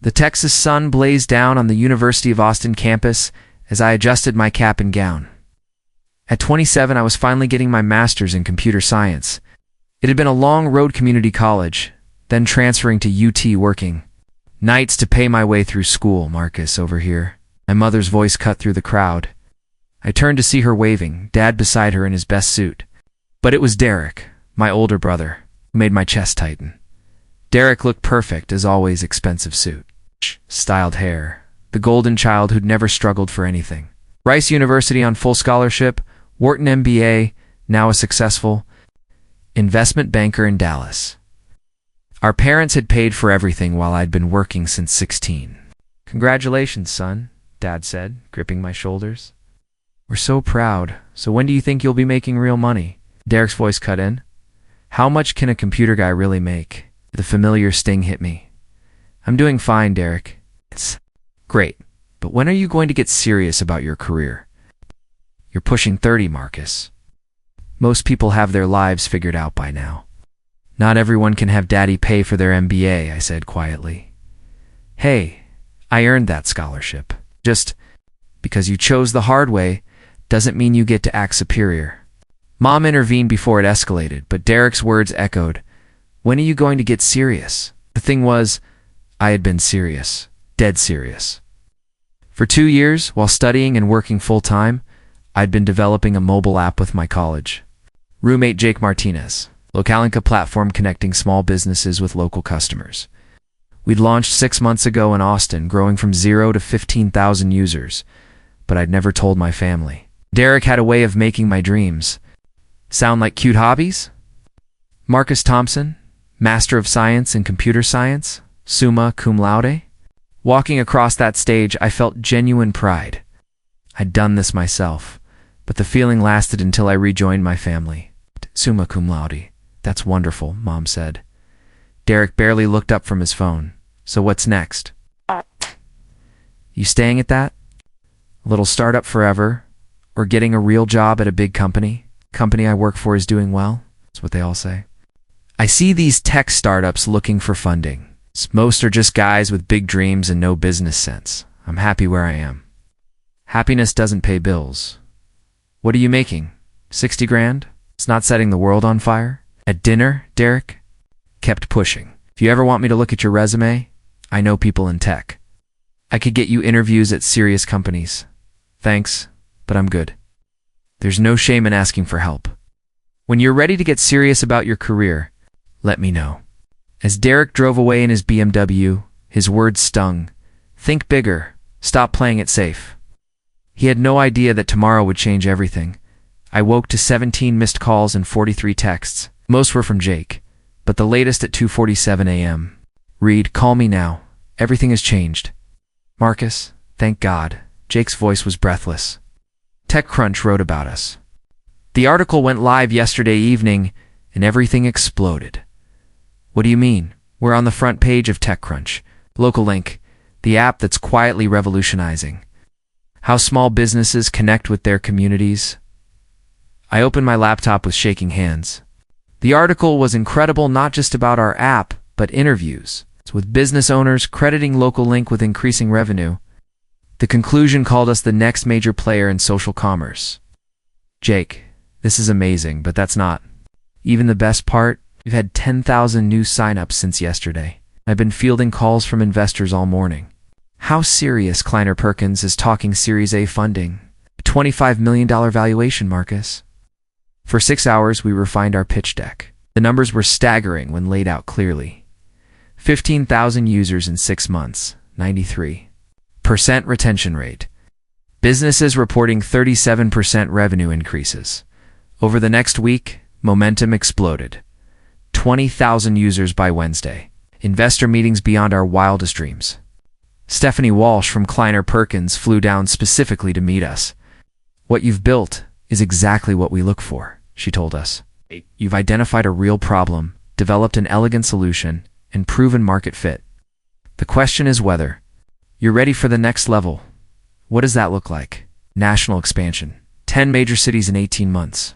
The Texas sun blazed down on the University of Austin campus as I adjusted my cap and gown. At 27, I was finally getting my master's in computer science. It had been a long road community college, then transferring to UT working nights to pay my way through school. Marcus, over here. My mother's voice cut through the crowd. I turned to see her waving, Dad beside her in his best suit. But it was Derek, my older brother, who made my chest tighten. Derek looked perfect, as always. Expensive suit, styled hair, the golden child who'd never struggled for anything. Rice University on full scholarship, Wharton MBA, now a successful investment banker in Dallas. Our parents had paid for everything while I'd been working since 16. Congratulations, son, Dad said, gripping my shoulders. We're so proud. So when do you think you'll be making real money? Derek's voice cut in. How much can a computer guy really make? The familiar sting hit me. I'm doing fine, Derek. It's great. But when are you going to get serious about your career? You're pushing 30, Marcus. Most people have their lives figured out by now. Not everyone can have Daddy pay for their MBA, I said quietly. Hey, I earned that scholarship. Just because you chose the hard way doesn't mean you get to act superior. Mom intervened before it escalated, but Derek's words echoed. When are you going to get serious? The thing was, I had been serious. Dead serious. For 2 years, while studying and working full-time, I'd been developing a mobile app with my college roommate Jake Martinez, Localinka platform connecting small businesses with local customers. We'd launched 6 months ago in Austin, growing from 0 to 15,000 users, but I'd never told my family. Derek had a way of making my dreams sound like cute hobbies. Marcus Thompson, Master of Science in Computer Science, summa cum laude. Walking across that stage, I felt genuine pride. I'd done this myself, but the feeling lasted until I rejoined my family. Summa cum laude. That's wonderful, Mom said. Derek barely looked up from his phone. So what's next? You staying at that? A little startup forever? Or getting a real job at a big company? Company I work for is doing well? That's what they all say. I see these tech startups looking for funding. Most are just guys with big dreams and no business sense. I'm happy where I am. Happiness doesn't pay bills. What are you making? 60 grand? It's not setting the world on fire? At dinner, Derek kept pushing. If you ever want me to look at your resume, I know people in tech. I could get you interviews at serious companies. Thanks, but I'm good. There's no shame in asking for help. When you're ready to get serious about your career, let me know. As Derek drove away in his BMW, his words stung. Think bigger. Stop playing it safe. He had no idea that tomorrow would change everything. I woke to 17 missed calls and 43 texts. Most were from Jake, but the latest at 2:47 a.m. Read, call me now. Everything has changed. Marcus, thank God. Jake's voice was breathless. TechCrunch wrote about us. The article went live yesterday evening, and everything exploded. What do you mean? We're on the front page of TechCrunch. Local Link, the app that's quietly revolutionizing how small businesses connect with their communities. I opened my laptop with shaking hands. The article was incredible, not just about our app, but interviews with business owners crediting Local Link with increasing revenue. The conclusion called us the next major player in social commerce. Jake, this is amazing, but that's not even the best part. We've had 10,000 new signups since yesterday. I've been fielding calls from investors all morning. How serious? Kleiner Perkins is talking Series A funding. $25 million valuation, Marcus. For 6 hours, we refined our pitch deck. The numbers were staggering when laid out clearly. 15,000 users in 6 months, 93% retention rate. Businesses reporting 37% revenue increases. Over the next week, momentum exploded. 20,000 users by Wednesday. Investor meetings beyond our wildest dreams. Stephanie Walsh from Kleiner Perkins flew down specifically to meet us. What you've built is exactly what we look for, she told us. You've identified a real problem, developed an elegant solution, and proven market fit. The question is whether you're ready for the next level. What does that look like? National expansion. 10 major cities in 18 months.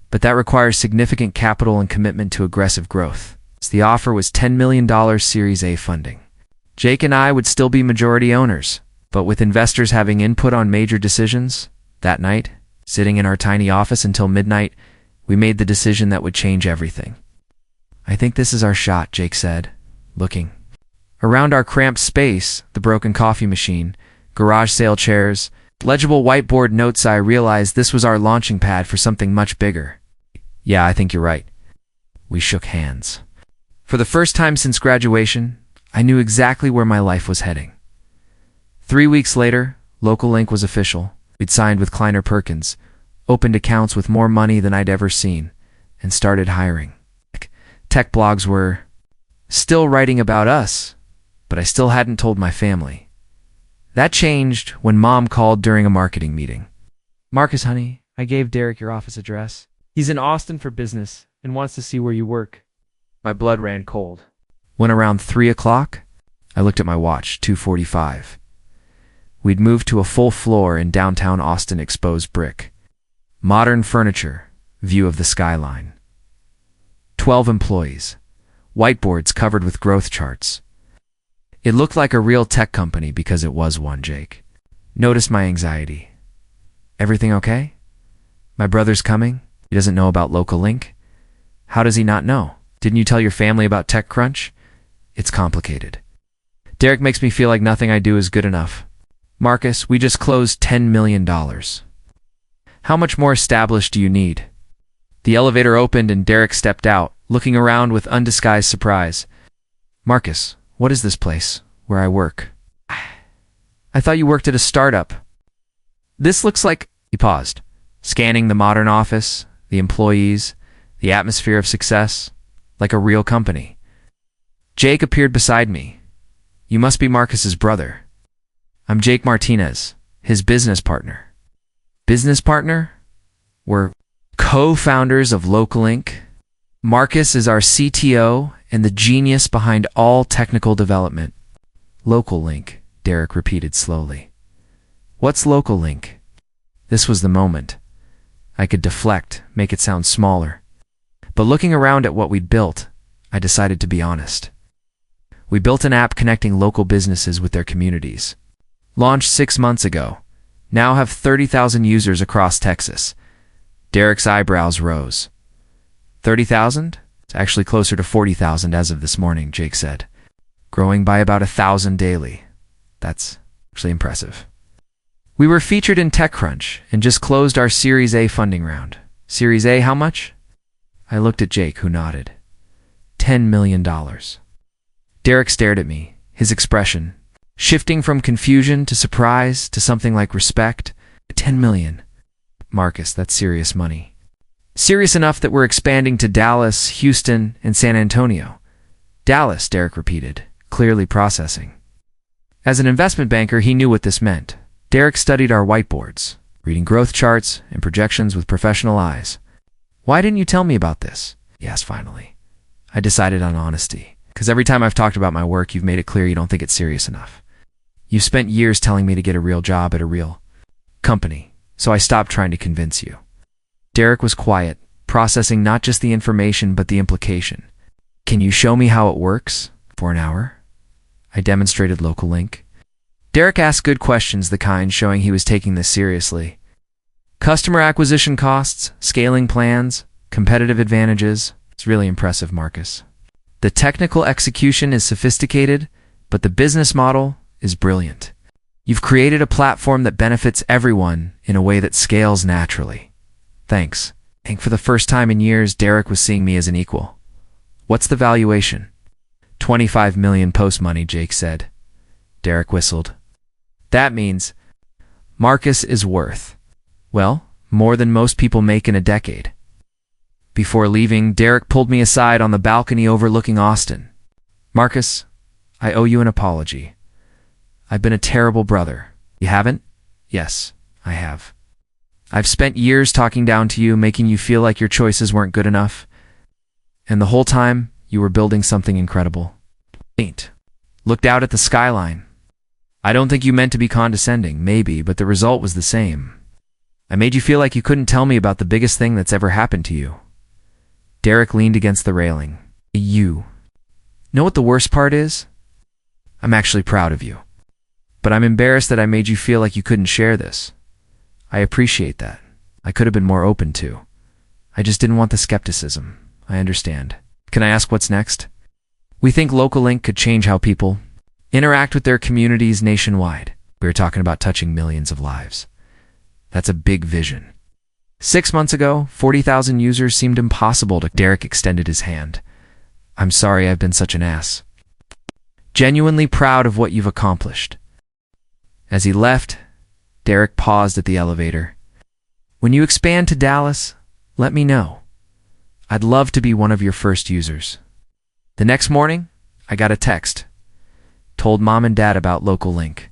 But that requires significant capital and commitment to aggressive growth. The offer was $10 million Series A funding. Jake and I would still be majority owners, but with investors having input on major decisions, that night, sitting in our tiny office until midnight, we made the decision that would change everything. I think this is our shot, Jake said, looking. Around our cramped space, the broken coffee machine, garage sale chairs, legible whiteboard notes, I realized this was our launching pad for something much bigger. Yeah, I think you're right. We shook hands. For the first time since graduation, I knew exactly where my life was heading. 3 weeks later, LocalLink was official. We'd signed with Kleiner Perkins, opened accounts with more money than I'd ever seen, and started hiring. Tech blogs were still writing about us, but I still hadn't told my family. That changed when Mom called during a marketing meeting. "Marcus, honey, I gave Derek your office address. He's in Austin for business and wants to see where you work." My blood ran cold. When around 3 o'clock, I looked at my watch, 2:45. We'd moved to a full floor in downtown Austin, exposed brick. Modern furniture, view of the skyline. 12 employees, whiteboards covered with growth charts. It looked like a real tech company because it was one, Jake. Noticed my anxiety. "Everything okay? My brother's coming? He doesn't know about LocalLink? How does he not know? Didn't you tell your family about TechCrunch? It's complicated. Derek makes me feel like nothing I do is good enough. Marcus, we just closed $10 million. How much more established do you need?" The elevator opened and Derek stepped out, looking around with undisguised surprise. "Marcus, what is this place where I work? I thought you worked at a startup." "This looks like—" He paused, scanning the modern office, the employees, the atmosphere of success, like a real company. Jake appeared beside me. "You must be Marcus's brother." "I'm Jake Martinez, his business partner." "Business partner? We're co-founders of LocalLink. Marcus is our CTO and the genius behind all technical development." "LocalLink," Derek repeated slowly. "What's LocalLink?" This was the moment. I could deflect, make it sound smaller. But looking around at what we'd built, I decided to be honest. We built an app connecting local businesses with their communities. Launched 6 months ago. Now have 30,000 users across Texas. Derek's eyebrows rose. 30,000? It's actually closer to 40,000 as of this morning, Jake said. Growing by about 1,000 daily. That's actually impressive. We were featured in TechCrunch and just closed our Series A funding round. Series A, how much? I looked at Jake, who nodded. $10 million. Derek stared at me, his expression shifting from confusion to surprise to something like respect. 10 million. Marcus, that's serious money. Serious enough that we're expanding to Dallas, Houston, and San Antonio. Dallas, Derek repeated, clearly processing. As an investment banker, he knew what this meant. Derek studied our whiteboards, reading growth charts and projections with professional eyes. "Why didn't you tell me about this?" he asked finally. I decided on honesty, because every time I've talked about my work, you've made it clear you don't think it's serious enough. You've spent years telling me to get a real job at a real company, so I stopped trying to convince you. Derek was quiet, processing not just the information but the implication. "Can you show me how it works? For an hour?" I demonstrated LocalLink. Derek asked good questions, the kind showing he was taking this seriously. Customer acquisition costs, scaling plans, competitive advantages. It's really impressive, Marcus. The technical execution is sophisticated, but the business model is brilliant. You've created a platform that benefits everyone in a way that scales naturally. Thanks. I think for the first time in years, Derek was seeing me as an equal. What's the valuation? 25 million post-money, Jake said. Derek whistled. That means Marcus is worth, well, more than most people make in a decade. Before leaving, Derek pulled me aside on the balcony overlooking Austin. Marcus, I owe you an apology. I've been a terrible brother. You haven't? Yes, I have. I've spent years talking down to you, making you feel like your choices weren't good enough. And the whole time, you were building something incredible. Looked out at the skyline. I don't think you meant to be condescending, maybe, but the result was the same. I made you feel like you couldn't tell me about the biggest thing that's ever happened to you. Derek leaned against the railing. You. Know what the worst part is? I'm actually proud of you. But I'm embarrassed that I made you feel like you couldn't share this. I appreciate that. I could have been more open to. I just didn't want the skepticism. I understand. Can I ask what's next? We think LocalLink could change how people interact with their communities nationwide. We were talking about touching millions of lives. That's a big vision. 6 months ago, 40,000 users seemed impossible to. Derek extended his hand. I'm sorry I've been such an ass. Genuinely proud of what you've accomplished. As he left, Derek paused at the elevator. When you expand to Dallas, let me know. I'd love to be one of your first users. The next morning, I got a text. Told Mom and Dad about LocalLink.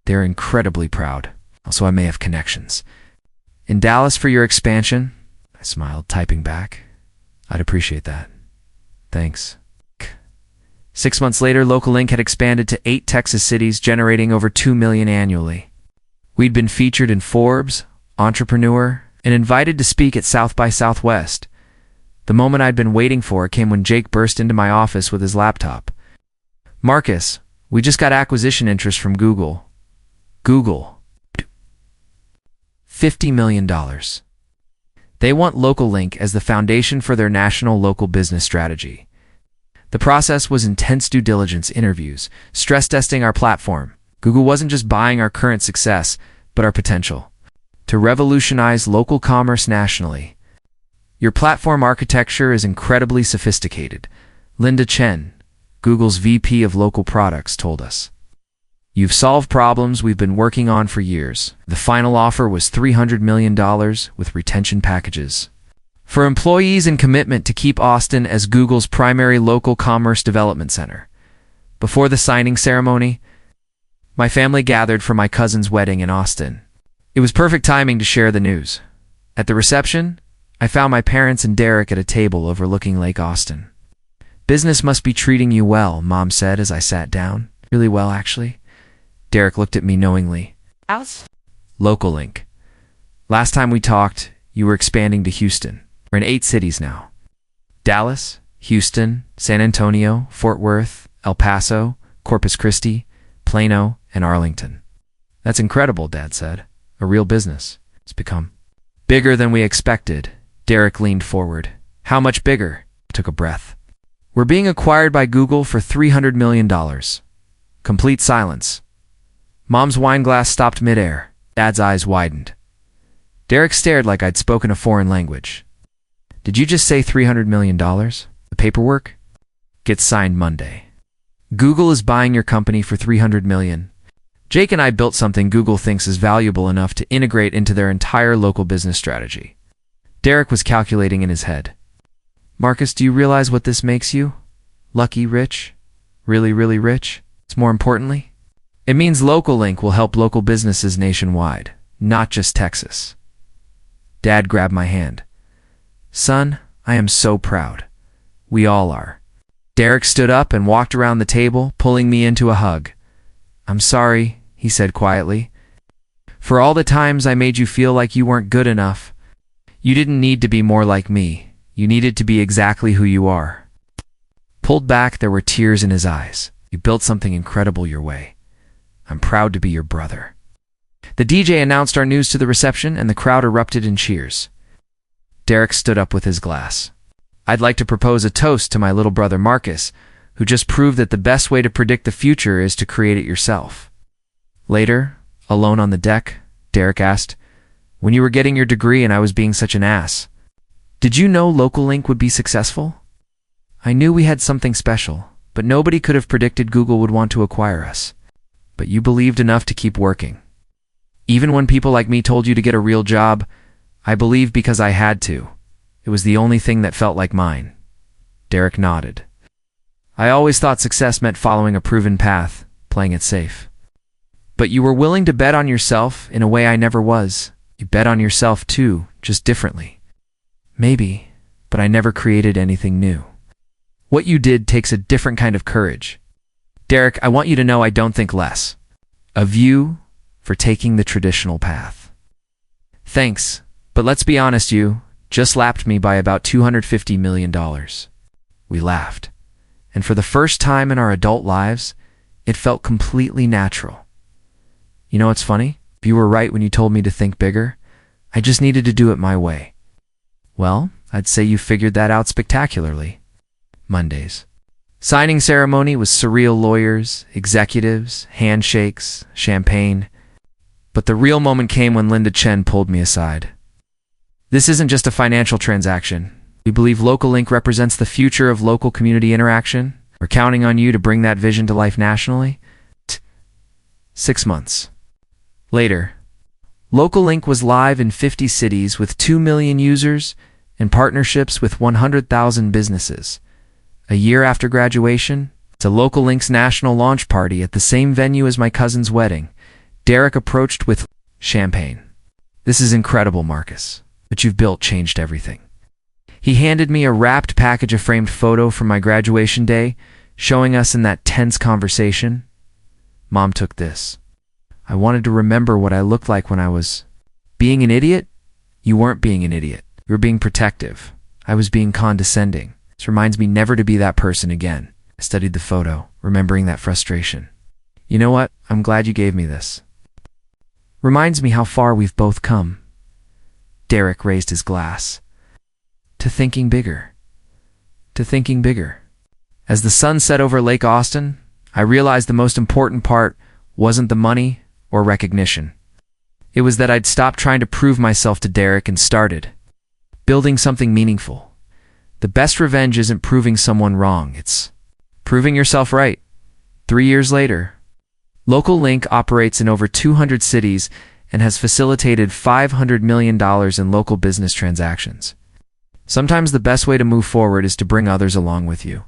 They're incredibly proud. Also, I may have connections. In Dallas for your expansion? I smiled, typing back. I'd appreciate that. Thanks. 6 months later, LocalLink had expanded to 8 Texas cities, generating over $2 million annually. We'd been featured in Forbes, Entrepreneur, and invited to speak at South by Southwest. The moment I'd been waiting for came when Jake burst into my office with his laptop. Marcus, we just got acquisition interest from Google. Google. $50 million. They want LocalLink as the foundation for their national local business strategy. The process was intense due diligence interviews, stress testing our platform. Google wasn't just buying our current success, but our potential to revolutionize local commerce nationally. Your platform architecture is incredibly sophisticated, Linda Chen, Google's VP of Local Products, told us. You've solved problems we've been working on for years. The final offer was $300 million with retention packages for employees and commitment to keep Austin as Google's primary local commerce development center. Before the signing ceremony, my family gathered for my cousin's wedding in Austin. It was perfect timing to share the news. At the reception, I found my parents and Derek at a table overlooking Lake Austin. Business must be treating you well, Mom said as I sat down. Really well, actually. Derek looked at me knowingly. House? LocalLink. Last time we talked, you were expanding to Houston. We're in 8 cities now. Dallas, Houston, San Antonio, Fort Worth, El Paso, Corpus Christi, Plano, and Arlington. That's incredible, Dad said. A real business. It's become bigger than we expected. Derek leaned forward. How much bigger? I took a breath. We're being acquired by Google for $300 million. Complete silence. Mom's wine glass stopped midair. Dad's eyes widened. Derek stared like I'd spoken a foreign language. Did you just say $300 million? The paperwork? Gets signed Monday. Google is buying your company for $300 million. Jake and I built something Google thinks is valuable enough to integrate into their entire local business strategy. Derek was calculating in his head. Marcus, do you realize what this makes you? Lucky rich? Really, really rich? It's more importantly, it means LocalLink will help local businesses nationwide, not just Texas. Dad grabbed my hand. Son, I am so proud. We all are. Derek stood up and walked around the table, pulling me into a hug. I'm sorry, he said quietly, for all the times I made you feel like you weren't good enough. You didn't need to be more like me. You needed to be exactly who you are. Pulled back, there were tears in his eyes. You built something incredible your way. I'm proud to be your brother. The DJ announced our news to the reception, and the crowd erupted in cheers. Derek stood up with his glass. I'd like to propose a toast to my little brother Marcus, who just proved that the best way to predict the future is to create it yourself. Later, alone on the deck, Derek asked, when you were getting your degree and I was being such an ass, did you know LocalLink would be successful? I knew we had something special, but nobody could have predicted Google would want to acquire us. But you believed enough to keep working. Even when people like me told you to get a real job, I believed because I had to. It was the only thing that felt like mine. Derek nodded. I always thought success meant following a proven path, playing it safe. But you were willing to bet on yourself in a way I never was. You bet on yourself too, just differently. Maybe, but I never created anything new. What you did takes a different kind of courage. Derek, I want you to know I don't think less of you for taking the traditional path. Thanks, but let's be honest, you just lapped me by about $250 million. We laughed. And for the first time in our adult lives, It felt completely natural. You know what's funny? You were right when you told me to think bigger. I just needed to do it my way. Well, I'd say you figured that out spectacularly. Mondays. Signing ceremony was surreal, lawyers, executives, handshakes, champagne. But the real moment came when Linda Chen pulled me aside. This isn't just a financial transaction. We believe LocalLink represents the future of local community interaction. We're counting on you to bring that vision to life nationally. 6 months later, LocalLink was live in 50 cities with 2 million users and partnerships with 100,000 businesses. A year after graduation, to LocalLink's national launch party at the same venue as my cousin's wedding, Derek approached with champagne. "This is incredible, Marcus. What you've built changed everything." He handed me a wrapped package of framed photo from my graduation day, showing us in that tense conversation. "Mom took this. I wanted to remember what I looked like when I was being an idiot." "You weren't being an idiot. You were being protective. I was being condescending. This reminds me never to be that person again." I studied the photo, remembering that frustration. "You know what? I'm glad you gave me this. Reminds me how far we've both come." Derek raised his glass. To thinking bigger. To thinking bigger. As the sun set over Lake Austin, I realized the most important part wasn't the money or recognition. It was that I'd stopped trying to prove myself to Derek and started building something meaningful. The best revenge isn't proving someone wrong, it's proving yourself right. 3 years later, LocalLink operates in over 200 cities and has facilitated $500 million in local business transactions. Sometimes the best way to move forward is to bring others along with you.